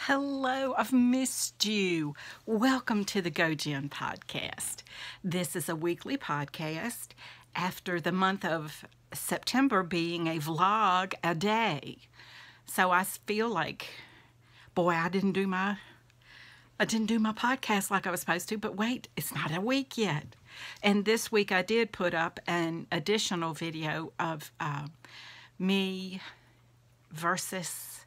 Hello, I've missed you. Welcome to the gojenn podcast. This is a weekly podcast after the month of September being a vlog a day. So I feel like, boy, I didn't do my podcast like I was supposed to, but wait, it's not a week yet. And this week I did put up an additional video of me versus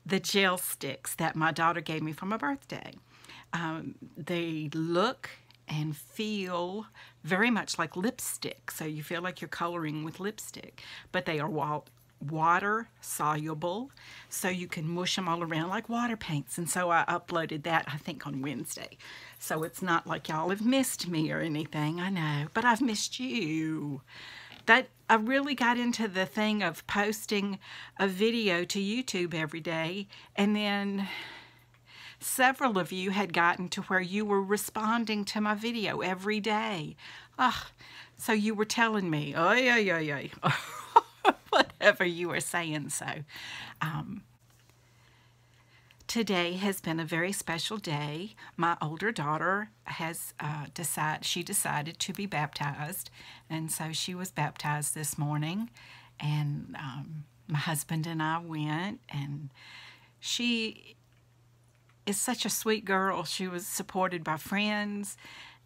the gel sticks that my daughter gave me for my birthday. They look and feel very much like lipstick, so you feel like you're coloring with lipstick, but they are water soluble, so you can mush them all around like water paints. And so I uploaded that, I think, on Wednesday. So it's not like y'all have missed me or anything, I know, but I've missed you. That I really got into the thing of posting a video to YouTube every day, and then several of you had gotten to where you were responding to my video every day. So you were telling me, oh yeah, whatever you were saying. So today has been a very special day. My older daughter has decided to be baptized, and so she was baptized this morning, and my husband and I went, and she is such a sweet girl. She was supported by friends,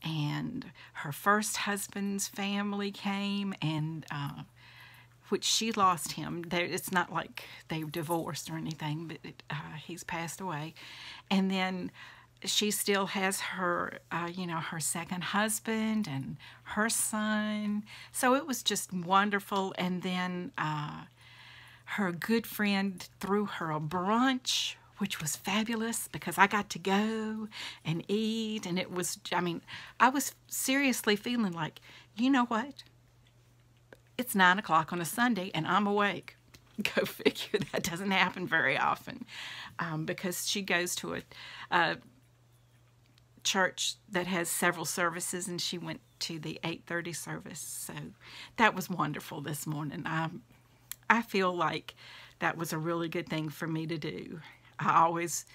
and her first husband's family came, and which she lost him. It's not like they divorced or anything, but he's passed away. And then she still has her, her second husband and her son. So it was just wonderful. And then her good friend threw her a brunch, which was fabulous because I got to go and eat. And it was, I was seriously feeling like, you know what? It's 9 o'clock on a Sunday and I'm awake. Go figure. That doesn't happen very often because she goes to a church that has several services, and she went to the 8:30 service. So that was wonderful this morning. I feel like that was a really good thing for me to do. I always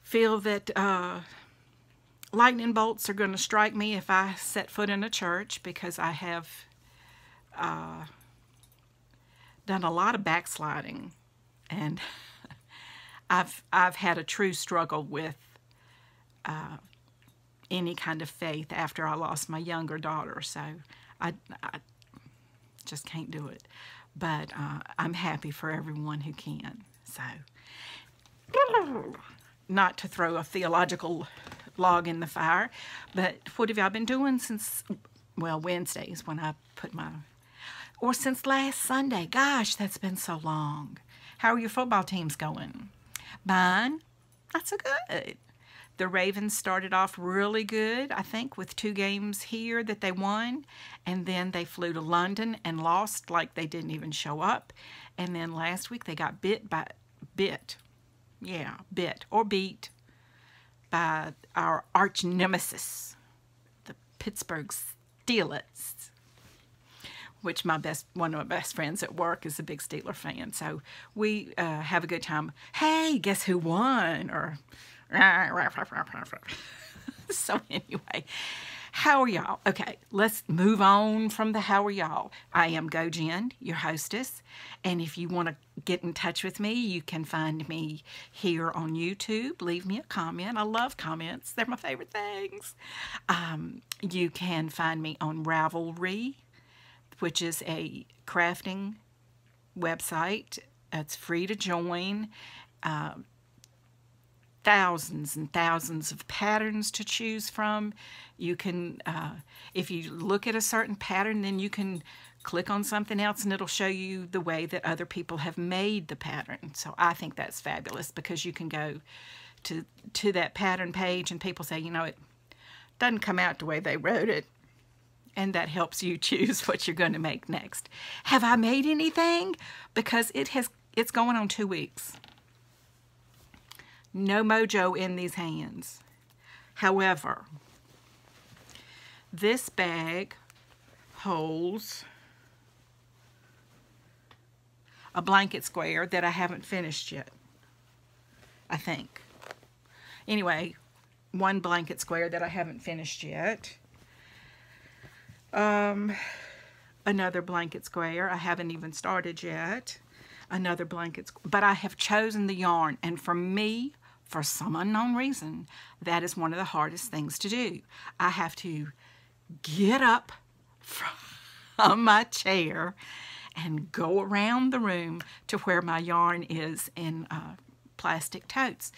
feel that lightning bolts are going to strike me if I set foot in a church, because I have done a lot of backsliding, and I've had a true struggle with any kind of faith after I lost my younger daughter, so I just can't do it. But I'm happy for everyone who can. So, not to throw a theological log in the fire, but what have y'all been doing since, well, Wednesdays when I put my, or since last Sunday? Gosh, that's been so long. How are your football teams going? Mine, not so good. The Ravens started off really good, I think, with 2 games here that they won. And then they flew to London and lost like they didn't even show up. And then last week they got beat by our arch nemesis, the Pittsburgh Steelers, which one of my best friends at work is a big Steeler fan. So we have a good time. Hey, guess who won? Or so anyway, how are y'all? Okay, let's move on from the how are y'all. I am Gojenn, your hostess, and if you want to get in touch with me, you can find me here on YouTube. Leave me a comment. I love comments. They're my favorite things. You can find me on Ravelry, which is a crafting website. It's free to join. Thousands and thousands of patterns to choose from. You can, if you look at a certain pattern, then you can click on something else and it'll show you the way that other people have made the pattern. So I think that's fabulous, because you can go to that pattern page and people say, you know, it doesn't come out the way they wrote it. And that helps you choose what you're going to make next. Have I made anything? Because it's going on 2 weeks. No mojo in these hands. However, this bag holds a blanket square that I haven't finished yet. I think. Anyway, one blanket square that I haven't finished yet. Another blanket square I haven't even started yet. Another blanket, but I have chosen the yarn, and for me, for some unknown reason, that is one of the hardest things to do. I have to get up from my chair and go around the room to where my yarn is in plastic totes.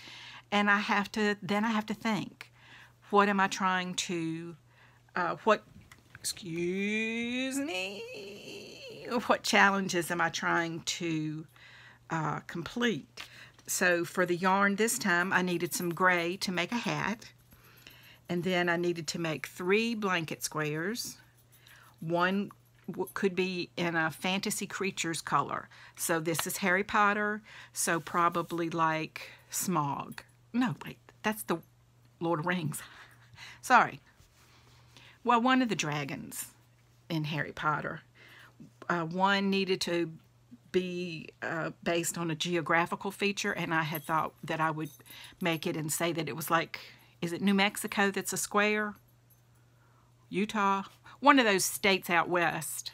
And I have to think, what am I trying to, excuse me, what challenges am I trying to complete? So for the yarn this time, I needed some gray to make a hat. And then I needed to make 3 blanket squares. One could be in a fantasy creatures color. So this is Harry Potter, so probably like Smog. No, wait, that's the Lord of Rings. Sorry. Well, one of the dragons in Harry Potter. One needed to be based on a geographical feature, and I had thought that I would make it and say that it was like, is it New Mexico that's a square? Utah? One of those states out west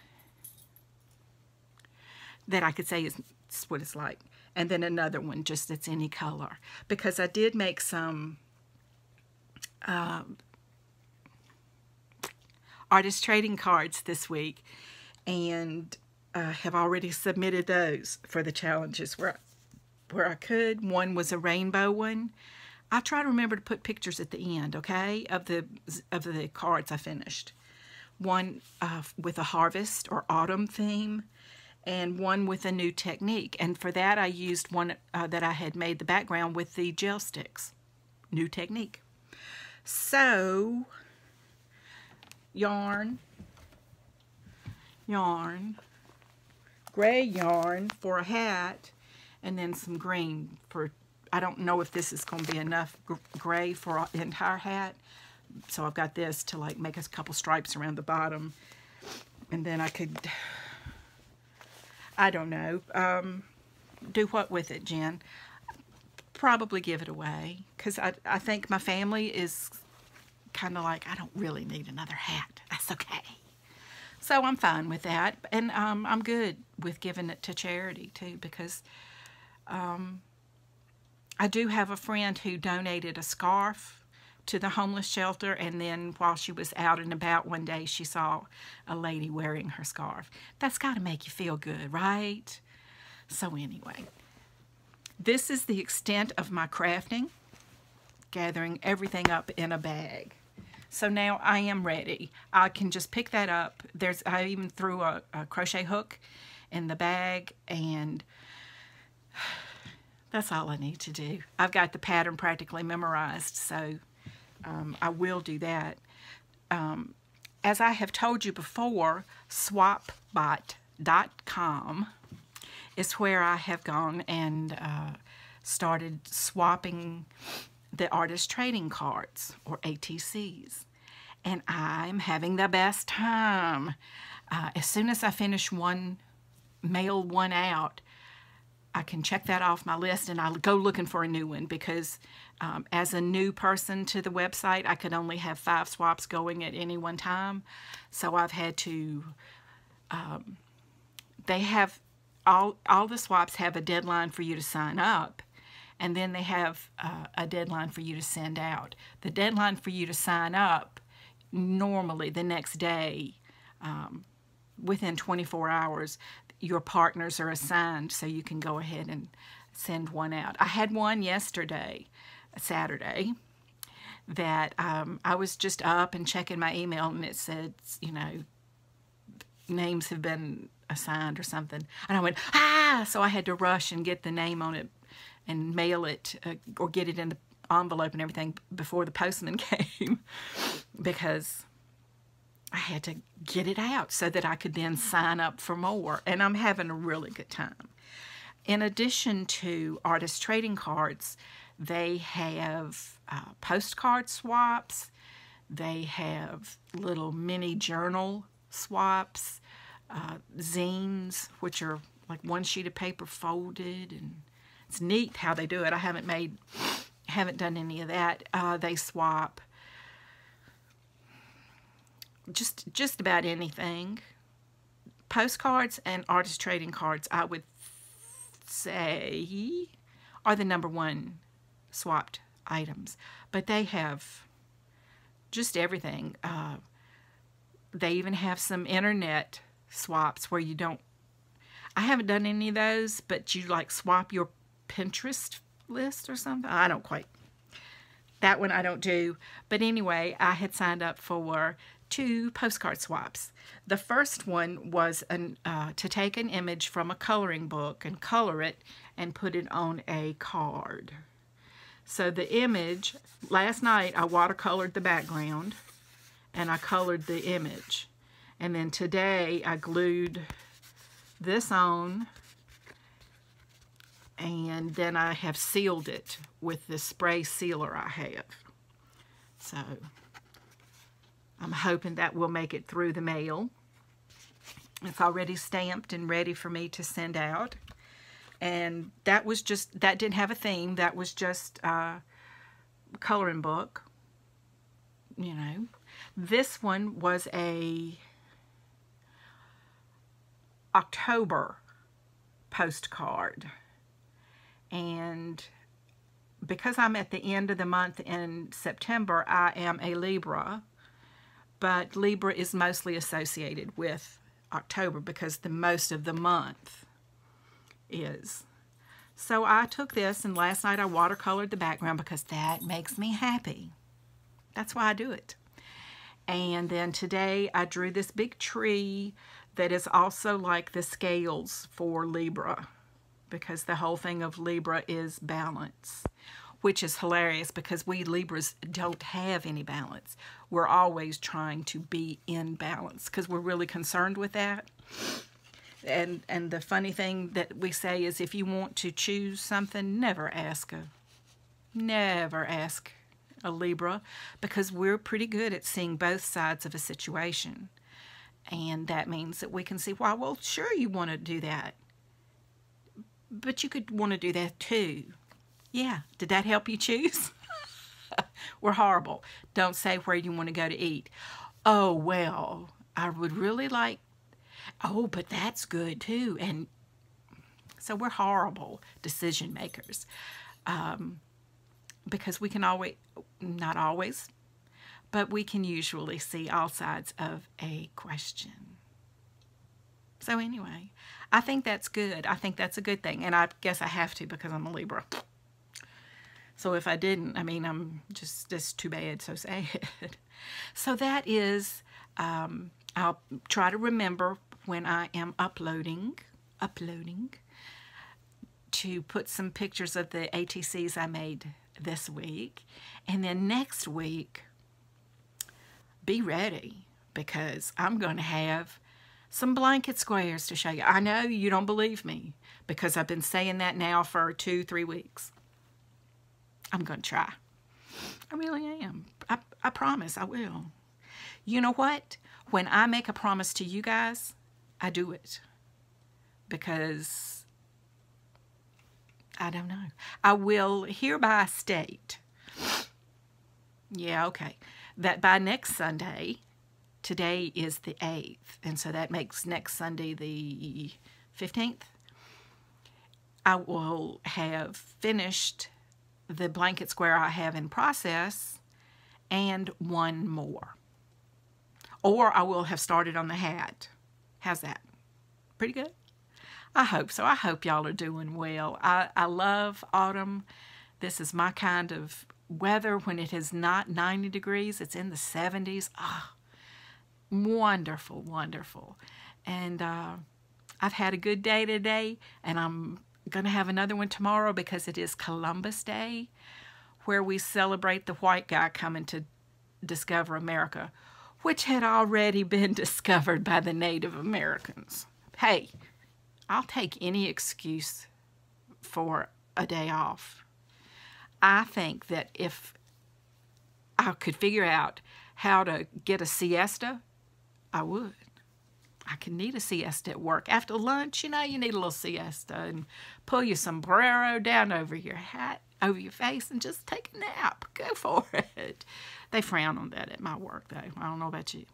that I could say is what it's like. And then another one just that's any color. Because I did make some artist trading cards this week, and have already submitted those for the challenges where I could. One was a rainbow one. I try to remember to put pictures at the end, okay, of the cards I finished. One with a harvest or autumn theme, and one with a new technique. And for that, I used one that I had made the background with the gel sticks. New technique. So, yarn, gray yarn for a hat, and then some green for, I don't know if this is going to be enough gray for the entire hat. So I've got this to like make a couple stripes around the bottom. And then I could, I don't know, do what with it, Jen? Probably give it away. Because I think my family is kind of like, I don't really need another hat. That's okay. So I'm fine with that. And I'm good with giving it to charity too, because I do have a friend who donated a scarf to the homeless shelter, and then while she was out and about one day, she saw a lady wearing her scarf. That's got to make you feel good, right? So anyway, this is the extent of my crafting, gathering everything up in a bag. So now I am ready. I can just pick that up. I even threw a crochet hook in the bag, and that's all I need to do. I've got the pattern practically memorized, so I will do that. As I have told you before, swapbot.com is where I have gone and started swapping the artist trading cards, or ATCs. And I'm having the best time. As soon as I finish one, mail one out, I can check that off my list, and I'll go looking for a new one, because as a new person to the website, I could only have 5 swaps going at any one time. So I've had to, they have, all the swaps have a deadline for you to sign up, and then they have a deadline for you to send out. The deadline for you to sign up, normally the next day, within 24 hours, your partners are assigned, so you can go ahead and send one out. I had one yesterday, Saturday, that I was just up and checking my email, and it said, you know, names have been assigned or something. And I went, ah! So I had to rush and get the name on it and mail it, or get it in the envelope and everything before the postman came, because I had to get it out so that I could then sign up for more. And I'm having a really good time. In addition to artist trading cards, they have postcard swaps. They have little mini journal swaps, zines, which are like one sheet of paper folded, and It's neat how they do it. I haven't done any of that. They swap just about anything. Postcards and artist trading cards, I would say, are the #1 swapped items. But they have just everything. They even have some internet swaps where you don't, I haven't done any of those, but you like swap your Pinterest list or something. I don't quite. That one I don't do. But anyway, I had signed up for 2 postcard swaps. The first one was to take an image from a coloring book and color it and put it on a card. So the image, last night I watercolored the background and I colored the image. And then today I glued this on, and then I have sealed it with the spray sealer I have. So I'm hoping that will make it through the mail. It's already stamped and ready for me to send out. And that didn't have a theme. That was just a coloring book, you know. This one was a October postcard. And because I'm at the end of the month in September, I am a Libra. But Libra is mostly associated with October because the most of the month is. So I took this, and last night I watercolored the background because that makes me happy. That's why I do it. And then today I drew this big tree that is also like the scales for Libra, because the whole thing of Libra is balance, which is hilarious because we Libras don't have any balance. We're always trying to be in balance because we're really concerned with that. And the funny thing that we say is, if you want to choose something, never ask a Libra, because we're pretty good at seeing both sides of a situation. And that means that we can see, well, sure, you want to do that, but you could want to do that too. Yeah, did that help you choose? We're horrible. Don't say where you want to go to eat. Oh, well, I would really like, oh, but that's good too. And so we're horrible decision makers, because we can always, not always, but we can usually see all sides of a question. So anyway, I think that's good. I think that's a good thing. And I guess I have to because I'm a Libra. So if I didn't, I mean, it's too bad, so sad. So that is, I'll try to remember when I am uploading, to put some pictures of the ATCs I made this week. And then next week, be ready, because I'm going to have some blanket squares to show you. I know you don't believe me because I've been saying that now for 2-3 weeks. I'm going to try. I really am. I promise I will. You know what? When I make a promise to you guys, I do it. Because, I don't know. I will hereby state, yeah, okay, that by next Sunday, today is the 8th, and so that makes next Sunday the 15th, I will have finished the blanket square I have in process and one more. Or I will have started on the hat. How's that? Pretty good? I hope so. I hope y'all are doing well. I love autumn. This is my kind of weather when it is not 90 degrees. It's in the 70s. Ah, wonderful, wonderful. And I've had a good day today, and I'm going to have another one tomorrow because it is Columbus Day, where we celebrate the white guy coming to discover America, which had already been discovered by the Native Americans. Hey, I'll take any excuse for a day off. I think that if I could figure out how to get a siesta, I would. I can need a siesta at work. After lunch, you know, you need a little siesta and pull your sombrero down over your hat, over your face, and just take a nap. Go for it. They frown on that at my work, though. I don't know about you.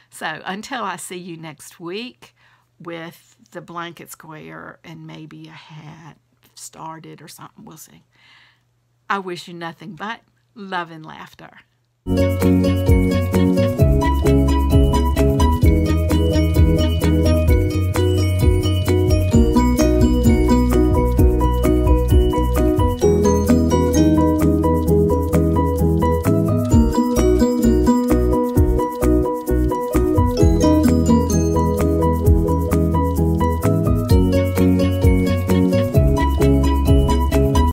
So until I see you next week with the blanket square and maybe a hat started or something, we'll see. I wish you nothing but love and laughter.